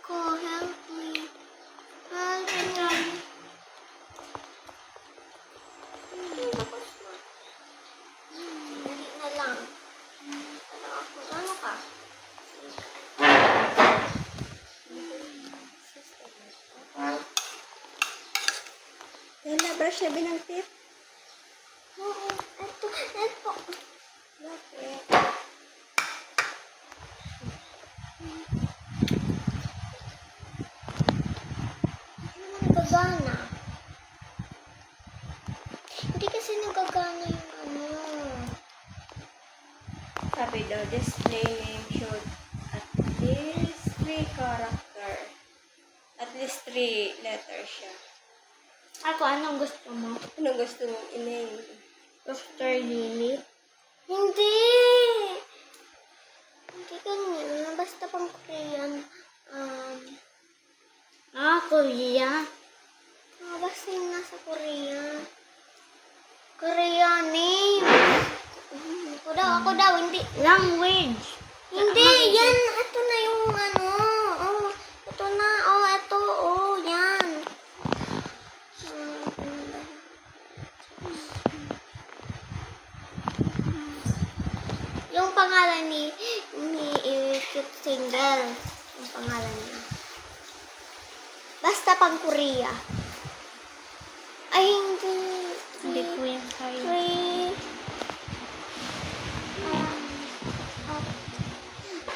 Ko, help me. Help me. Tapos na. Dali na lang. Ano ka? Dahil brush na binang tip. Oo, ito. Bakit? Nagagana. Hindi kasi nagagana yung ano. Sabi daw, display name should at least 3 character. At least 3 letters siya. Ako, anong gusto mo? Anong gusto mong i-name? Dr. Lily? Hindi! Hindi ganyan. Basta pang Korean. Korea? Basta yung nasa Korea. Korean name. Ako daw, hindi. Language. Hindi, yan. Ito na yung ano. Oh, ito na. Oh, ito. Oh, yan. Yung pangalan ni Cute Single. Yung pangalan niya. Basta pang Korea. Ay, hindi. Hindi ko yan kaya.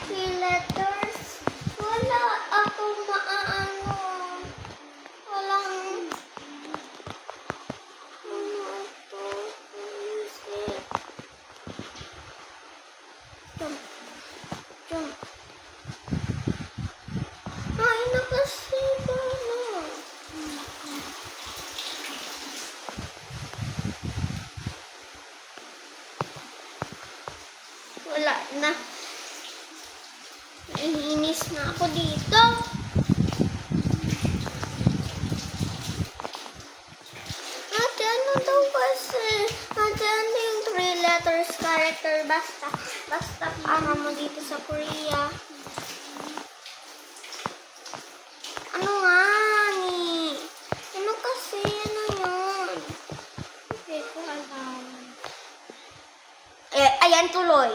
Three letters. Wala ako maano. Walang... Ano ito? Isip. Jump. Ay, nakasiba na. Wala na. Naiinis na ako dito. Ate, ano daw kasi? Ate, ano yung 3 letters character? Basta para mo dito sa Korea. Ano nga ni? Ano kasi? Ano yun? Hindi ko alam. Ayan tuloy.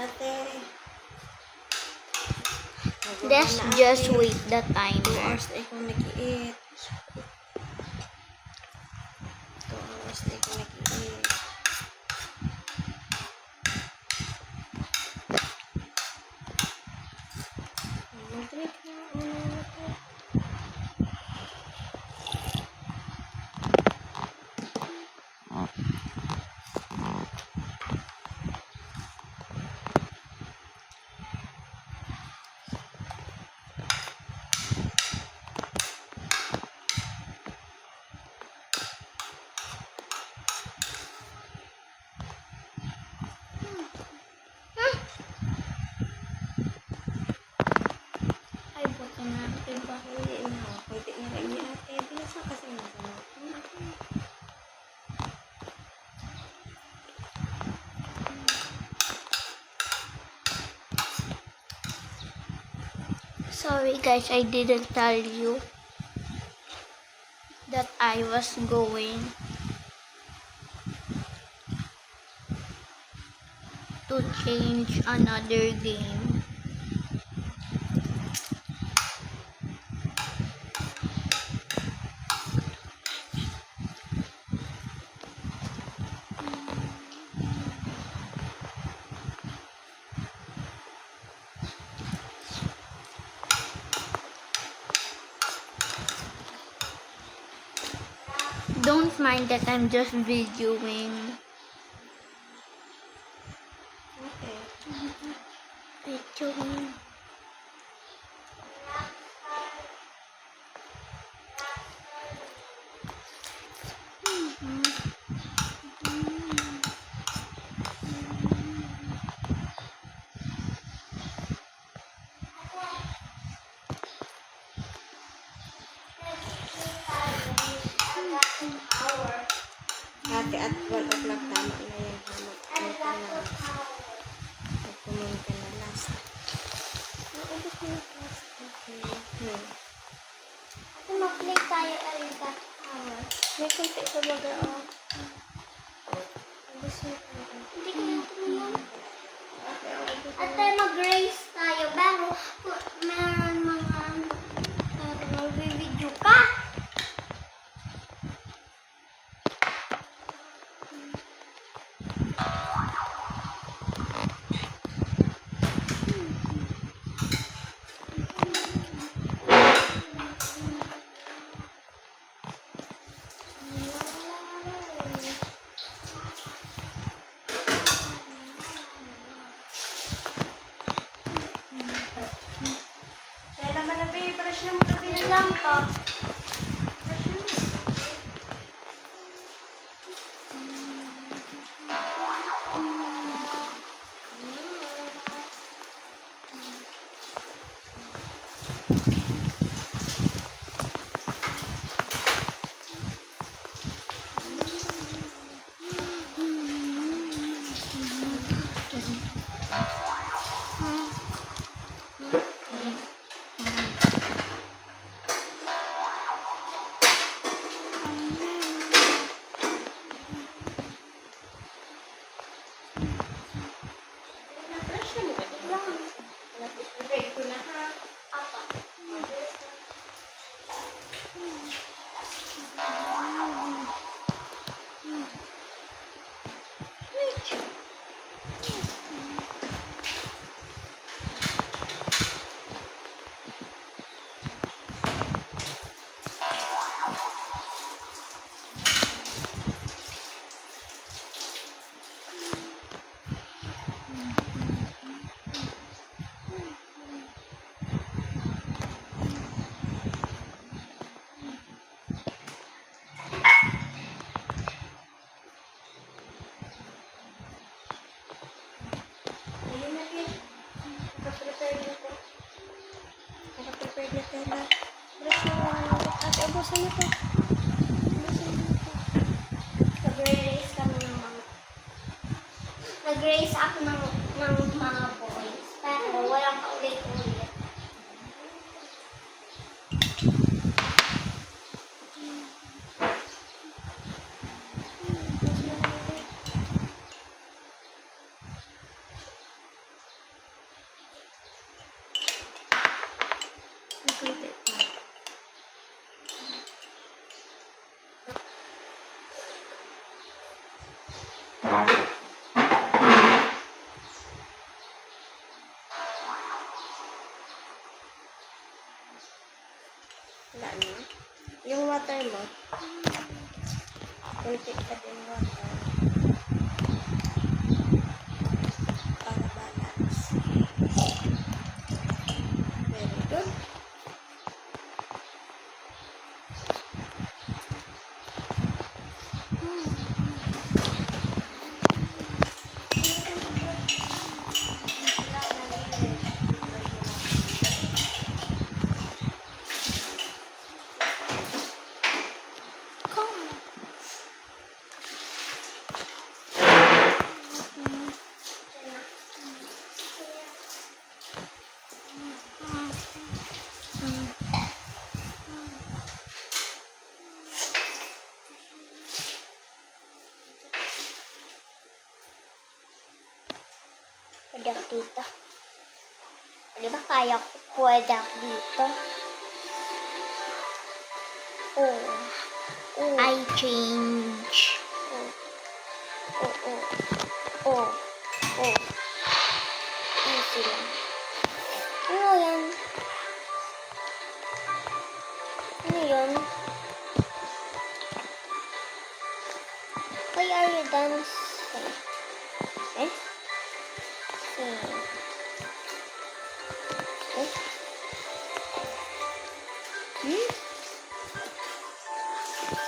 Ate. Let's just wait the 2 timer. hours na ikaw nag-i-eat. 2 hours na ikaw nag-i-eat. Mag-drink na. Ay, buti na. Diba? Hindi na. Pwede na lang ni ate. Binasa kasi na sa Sorry guys, I didn't tell you that I was going to change another game. Don't mind that I'm just videoing. Okay. Videoing. Ate, at 1 o'clock tama na yan. Ano ka na? Magpumun ka na last. Naubos mo na last. Okay. Ate, mag-play tayo early that hour. May kunti sa baga, oh. Ubus mo ka na. Hindi ko yung tumulong. Ate, ubus mo. Ate, mag-race tayo. Pero, meron mga, mag-video ka. Kaya naman na, babe. Brush na mo na, babe. Yun lang to. Brush na mo. Brush na mo ka, babe. Break ko na, ha? Apa. Ayun na, babe. Naka-prepare na to. Naka-prepare na tela. Brush na mo. Ate, ubusan mo to. Ubusan mo to. Nag-race kami ng mga... Nag-race ako ng mga boys. Pero walang paulit-ulit. Kunti pa. Wala na. Yung water mo. Kunti pa din water. Para balance. Very good. Pwede ako dito. Di ba kaya ko? Pwede ako dito. Oh. Oh. I change. Oh. Oh, oh. Oh. Oh. Easy lang. Ano yan? Ano yun? Why are you dancing? Eh?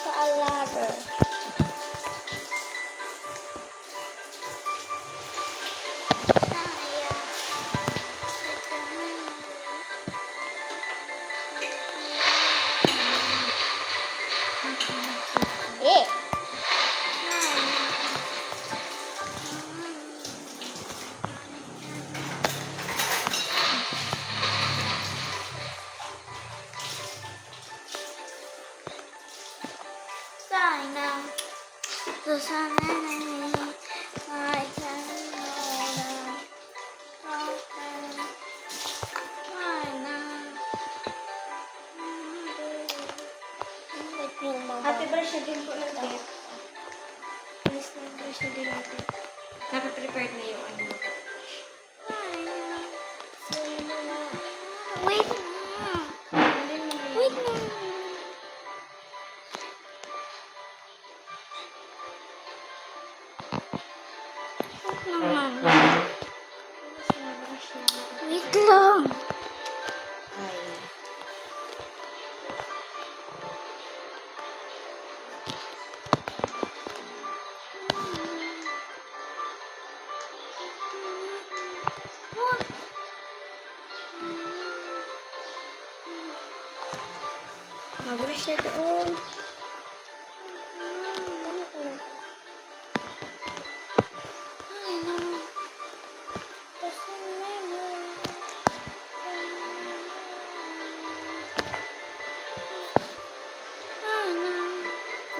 Sa a ladder. to sana my Ate, brush na din po natin. Please na, brush na din natin. Nakaprepared na yung ano. Wait. Alin mo na yun? Wait na. Wait naman. Mas na-brush na natin. Wait lang. Ay. Mag-brush na doon. Ay, naman.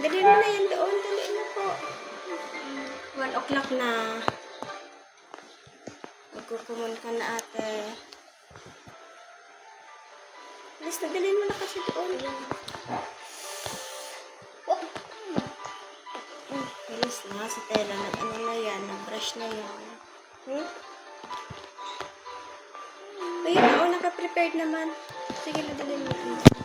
Dali mo na yan doon. Dali na po. 1 o'clock na. Magkukumon ka na ate. Alis na, dalhin mo na kasi doon. Alis na, si Tela. Nag-ano na yan, nag-brush na yan. Ayun na, naka-prepared naman. Sige na, dalhin mo na.